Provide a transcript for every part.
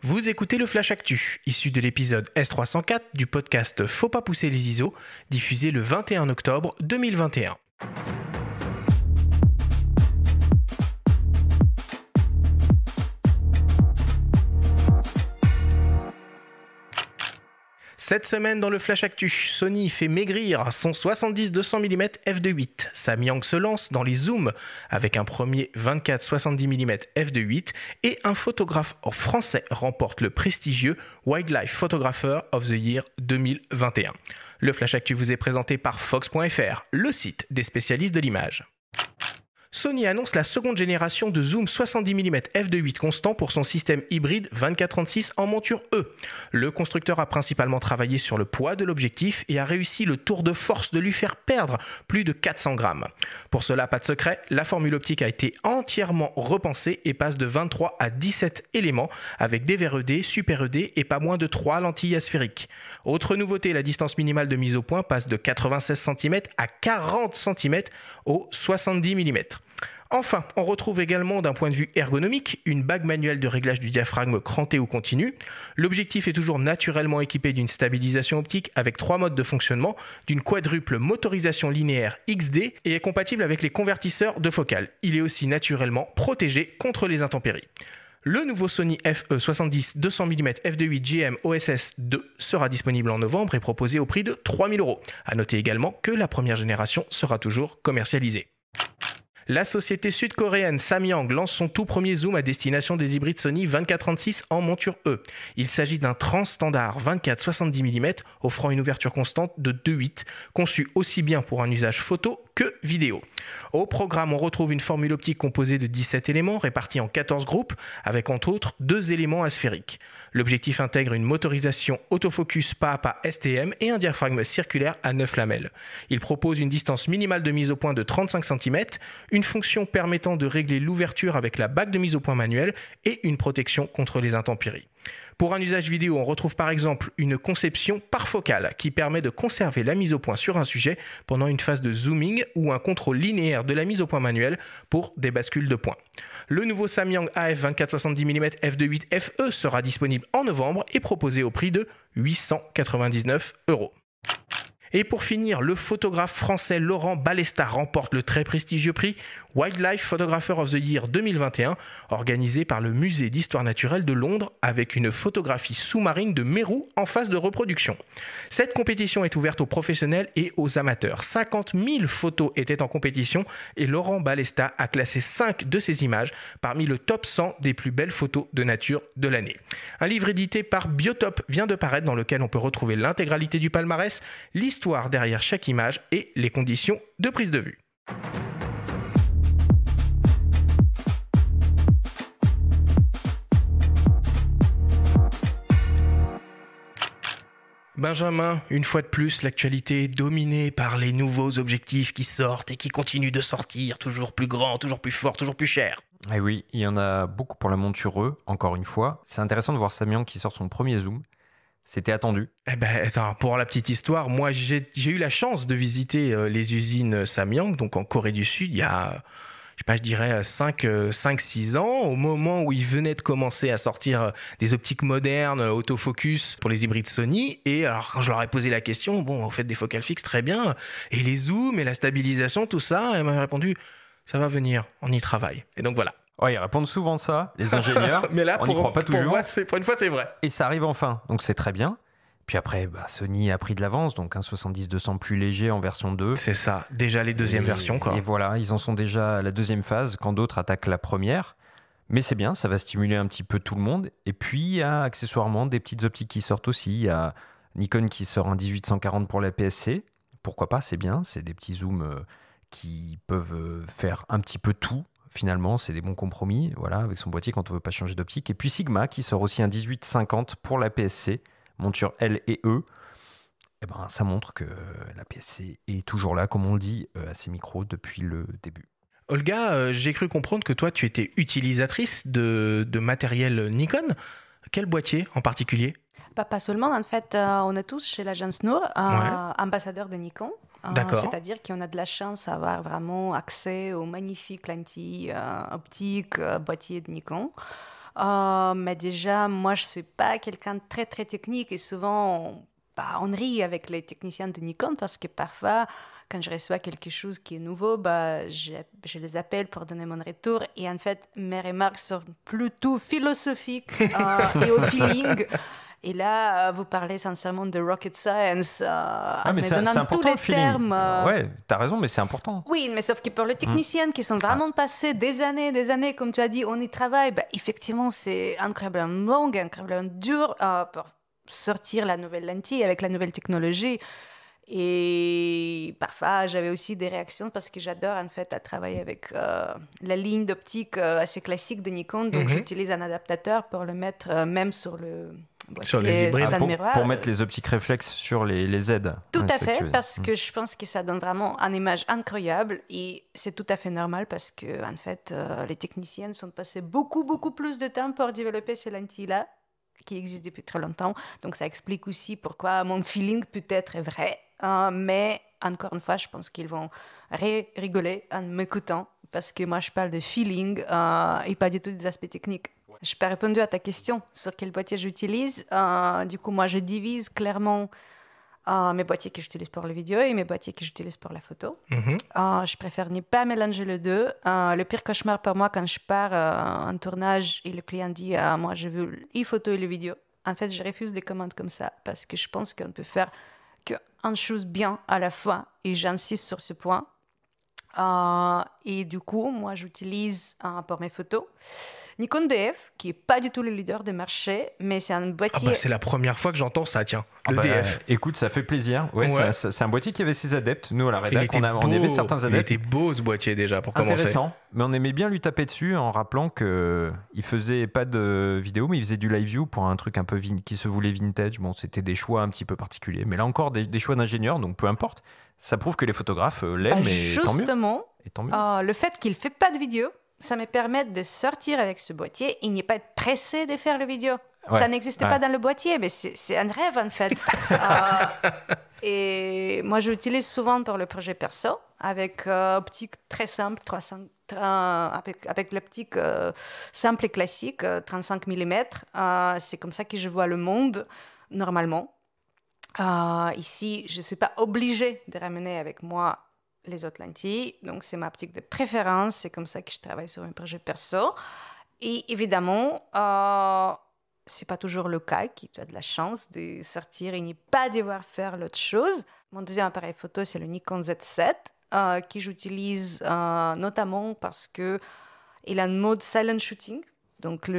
Vous écoutez le Flash Actu, issu de l'épisode S304 du podcast Faut pas pousser les ISO, diffusé le 21 octobre 2021. Cette semaine dans le Flash Actu, Sony fait maigrir son 70-200 mm f2.8. Samyang se lance dans les zooms avec un premier 24-70 mm f2.8 et un photographe français remporte le prestigieux Wildlife Photographer of the Year 2021. Le Flash Actu vous est présenté par Fox.fr, le site des spécialistes de l'image. Sony annonce la seconde génération de zoom 70 mm f2.8 constant pour son système hybride 24-36 en monture E. Le constructeur a principalement travaillé sur le poids de l'objectif et a réussi le tour de force de lui faire perdre plus de 400 grammes. Pour cela, pas de secret, la formule optique a été entièrement repensée et passe de 23 à 17 éléments avec des verres ED, super ED et pas moins de 3 lentilles asphériques. Autre nouveauté, la distance minimale de mise au point passe de 96 cm à 40 cm au 70 mm. Enfin, on retrouve également d'un point de vue ergonomique une bague manuelle de réglage du diaphragme cranté ou continu. L'objectif est toujours naturellement équipé d'une stabilisation optique avec 3 modes de fonctionnement, d'une quadruple motorisation linéaire XD et est compatible avec les convertisseurs de focale. Il est aussi naturellement protégé contre les intempéries. Le nouveau Sony FE70-200 mm f2.8 GM OSS 2 sera disponible en novembre et proposé au prix de 3 000 €. A noter également que la première génération sera toujours commercialisée. La société sud-coréenne Samyang lance son tout premier zoom à destination des hybrides Sony 24-36 en monture E. Il s'agit d'un transstandard 24-70 mm offrant une ouverture constante de 2.8, conçu aussi bien pour un usage photo que vidéo. Au programme, on retrouve une formule optique composée de 17 éléments répartis en 14 groupes, avec entre autres 2 éléments asphériques. L'objectif intègre une motorisation autofocus pas à pas STM et un diaphragme circulaire à 9 lamelles. Il propose une distance minimale de mise au point de 35 cm, une fonction permettant de régler l'ouverture avec la bague de mise au point manuelle et une protection contre les intempéries. Pour un usage vidéo, on retrouve par exemple une conception par focale qui permet de conserver la mise au point sur un sujet pendant une phase de zooming ou un contrôle linéaire de la mise au point manuelle pour des bascules de points. Le nouveau Samyang AF 24-70 mm f2.8 FE sera disponible en novembre et proposé au prix de 899 €. Et pour finir, le photographe français Laurent Balesta remporte le très prestigieux prix Wildlife Photographer of the Year 2021, organisé par le Musée d'Histoire Naturelle de Londres avec une photographie sous-marine de mérou en phase de reproduction. Cette compétition est ouverte aux professionnels et aux amateurs. 50 000 photos étaient en compétition et Laurent Balesta a classé 5 de ces images parmi le top 100 des plus belles photos de nature de l'année. Un livre édité par Biotop vient de paraître dans lequel on peut retrouver l'intégralité du palmarès, l'histoire derrière chaque image et les conditions de prise de vue. Benjamin, une fois de plus, l'actualité est dominée par les nouveaux objectifs qui sortent et qui continuent de sortir, toujours plus grands, toujours plus forts, toujours plus chers. Et oui, il y en a beaucoup pour la monture E, encore une fois. C'est intéressant de voir Samyang qui sort son premier zoom. C'était attendu. Eh ben, attends, pour la petite histoire, moi j'ai eu la chance de visiter les usines Samyang, donc en Corée du Sud, il y a, je dirais 5-6 ans, au moment où ils venaient de commencer à sortir des optiques modernes, autofocus pour les hybrides Sony. Et alors quand je leur ai posé la question, bon, vous faites des focales fixes, très bien, et les zooms et la stabilisation, tout ça, et ils m'ont répondu, ça va venir, on y travaille. Et donc voilà. Ouais, ils répondent souvent ça, les ingénieurs. Mais là, on n'y croit pas toujours. Pour une fois, c'est vrai. Et ça arrive enfin, donc c'est très bien. Puis après, Sony a pris de l'avance, donc un 70-200 plus léger en version 2. C'est ça, déjà les deuxièmes versions, quoi. Et voilà, ils en sont déjà à la deuxième phase, quand d'autres attaquent la première. Mais c'est bien, ça va stimuler un petit peu tout le monde. Et puis, il y a accessoirement des petites optiques qui sortent aussi. Il y a Nikon qui sort un 18-140 pour la PSC. Pourquoi pas, c'est bien. C'est des petits zooms qui peuvent faire un petit peu tout. Finalement, c'est des bons compromis, voilà, avec son boîtier quand on ne veut pas changer d'optique. Et puis Sigma qui sort aussi un 18-50 pour la PSC, monture L et E. Et ça montre que la PSC est toujours là, comme on le dit, à ses micros depuis le début. Olga, j'ai cru comprendre que toi, tu étais utilisatrice de matériel Nikon. Quel boîtier en particulier ? Pas seulement, en fait, on est tous chez l'agence Nour, ambassadeurs de Nikon. C'est-à-dire qu'on a de la chance d'avoir vraiment accès aux magnifiques lentilles optiques, boîtiers de Nikon. Mais déjà, moi, je ne suis pas quelqu'un de très, très technique et souvent, on rit avec les techniciens de Nikon parce que parfois, quand je reçois quelque chose qui est nouveau, je les appelle pour donner mon retour et en fait, mes remarques sont plutôt philosophiques et au feeling. Et là, vous parlez sincèrement de rocket science, mais c'est important tous les le feeling. termes. Ouais, t'as raison, mais c'est important. Oui, mais sauf que pour les techniciennes qui sont vraiment passées des années, comme tu as dit, on y travaille, effectivement, c'est incroyablement long, incroyablement dur pour sortir la nouvelle lentille avec la nouvelle technologie. Et parfois, j'avais aussi des réactions parce que j'adore en fait à travailler avec la ligne d'optique assez classique de Nikon. Donc, j'utilise un adaptateur pour le mettre même sur le boîtier, sur les hybrides. Pour mettre les optiques réflexes sur les Z. Tout à fait, parce que je pense que ça donne vraiment une image incroyable et c'est tout à fait normal parce que en fait, les techniciennes sont passées beaucoup plus de temps pour développer ces lentilles-là qui existent depuis très longtemps. Donc, ça explique aussi pourquoi mon feeling peut-être est vrai. Mais encore une fois, je pense qu'ils vont rigoler en m'écoutant parce que moi, je parle de feeling et pas du tout des aspects techniques. Je n'ai pas répondu à ta question sur quel boîtier j'utilise. Du coup, moi, je divise clairement mes boîtiers que j'utilise pour la vidéo et mes boîtiers que j'utilise pour la photo. Je préfère ne pas mélanger les deux. Le pire cauchemar pour moi, quand je pars en tournage et le client dit « moi, je veux les photos et les vidéos », en fait, je refuse les commandes comme ça parce que je pense qu'on peut faire qu'une chose bien à la fois et j'insiste sur ce point. Et du coup, moi, j'utilise pour mes photos Nikon DF, qui n'est pas du tout le leader du marché, mais c'est un boîtier... c'est la première fois que j'entends ça, tiens, le DF. Écoute, ça fait plaisir. Ouais. C'est un boîtier qui avait ses adeptes. Nous, à la rédac, on avait certains adeptes. Il était beau, ce boîtier, déjà, pour commencer. Intéressant, mais on aimait bien lui taper dessus en rappelant qu'il ne faisait pas de vidéo, mais il faisait du live view pour un truc un peu qui se voulait vintage. Bon, c'était des choix un petit peu particuliers, mais là encore, des choix d'ingénieur, donc peu importe. Ça prouve que les photographes l'aiment et tant mieux. Le fait qu'il ne fait pas de vidéo, ça me permet de sortir avec ce boîtier et n'y pas être pressé de faire la vidéo. Ça n'existait pas dans le boîtier, mais c'est un rêve en fait. Et moi, je l'utilise souvent pour le projet perso, avec optique très simple, avec l'optique simple et classique, 35 mm. C'est comme ça que je vois le monde normalement. Ici, je ne suis pas obligée de ramener avec moi les autres lentilles, donc c'est ma optique de préférence, c'est comme ça que je travaille sur un projet perso. Et évidemment, c'est pas toujours le cas, que tu as de la chance de sortir et ne pas devoir faire l'autre chose. Mon deuxième appareil photo, c'est le Nikon Z7, que j'utilise notamment parce que il a un mode silent shooting, donc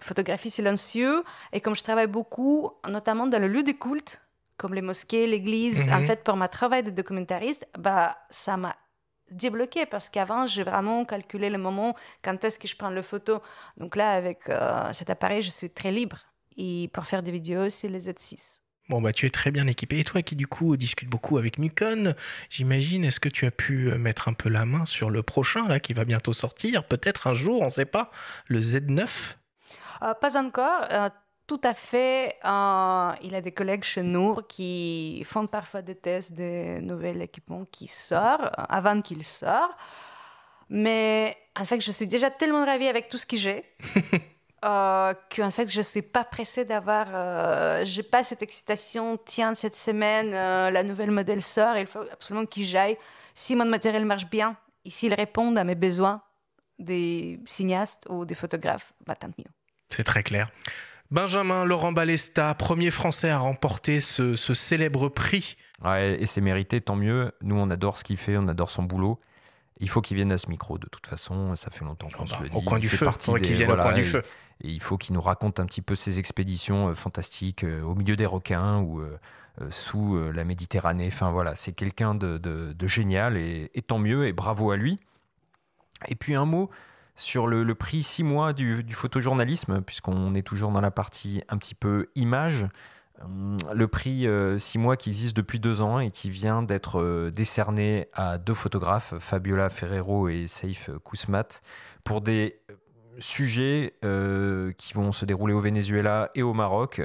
photographie silencieuse. Et comme je travaille beaucoup, notamment dans le lieu de culte, comme les mosquées, l'église, en fait, pour ma travail de documentariste, ça m'a débloqué parce qu'avant, j'ai vraiment calculé le moment quand est-ce que je prends la photo. Donc là, avec cet appareil, je suis très libre. Et pour faire des vidéos, c'est le Z6. Bon, tu es très bien équipé. Et toi qui, du coup, discutes beaucoup avec Nikon, j'imagine, est-ce que tu as pu mettre un peu la main sur le prochain, là, qui va bientôt sortir, peut-être un jour, on ne sait pas, le Z9 ? Pas encore. Tout à fait. Il y a des collègues chez nous qui font parfois des tests de nouveaux équipements qui sortent, avant qu'ils sortent. Mais en fait, je suis déjà tellement ravie avec tout ce que j'ai qu'en fait, je ne suis pas pressée d'avoir... je n'ai pas cette excitation. Tiens, cette semaine, la nouvelle modèle sort, il faut absolument que j'aille. Si mon matériel marche bien, et s'il répond à mes besoins des cinéastes ou des photographes, tant mieux. C'est très clair. Benjamin Laurent Balesta, premier Français à remporter ce célèbre prix. Ouais, et c'est mérité, tant mieux. Nous, on adore ce qu'il fait, on adore son boulot. Il faut qu'il vienne à ce micro, de toute façon. Ça fait longtemps qu'on se le dit. Au coin du feu, qu'il vienne au coin du feu. Et il faut qu'il nous raconte un petit peu ses expéditions fantastiques au milieu des requins ou sous la Méditerranée. Enfin voilà, c'est quelqu'un de génial et tant mieux et bravo à lui. Et puis un mot sur le prix 6 mois du photojournalisme, puisqu'on est toujours dans la partie un petit peu image. Le prix 6 mois qui existe depuis 2 ans et qui vient d'être décerné à 2 photographes, Fabiola Ferrero et Seif Kousmat, pour des sujets qui vont se dérouler au Venezuela et au Maroc,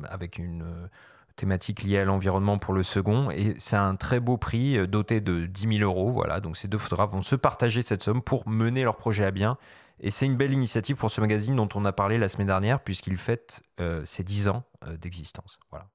avec une thématique liée à l'environnement pour le second. Et c'est un très beau prix doté de 10 000 €. Voilà. Donc ces 2 photographes vont se partager cette somme pour mener leur projet à bien Et c'est une belle initiative pour ce magazine dont on a parlé la semaine dernière, puisqu'il fête ses 10 ans d'existence. Voilà.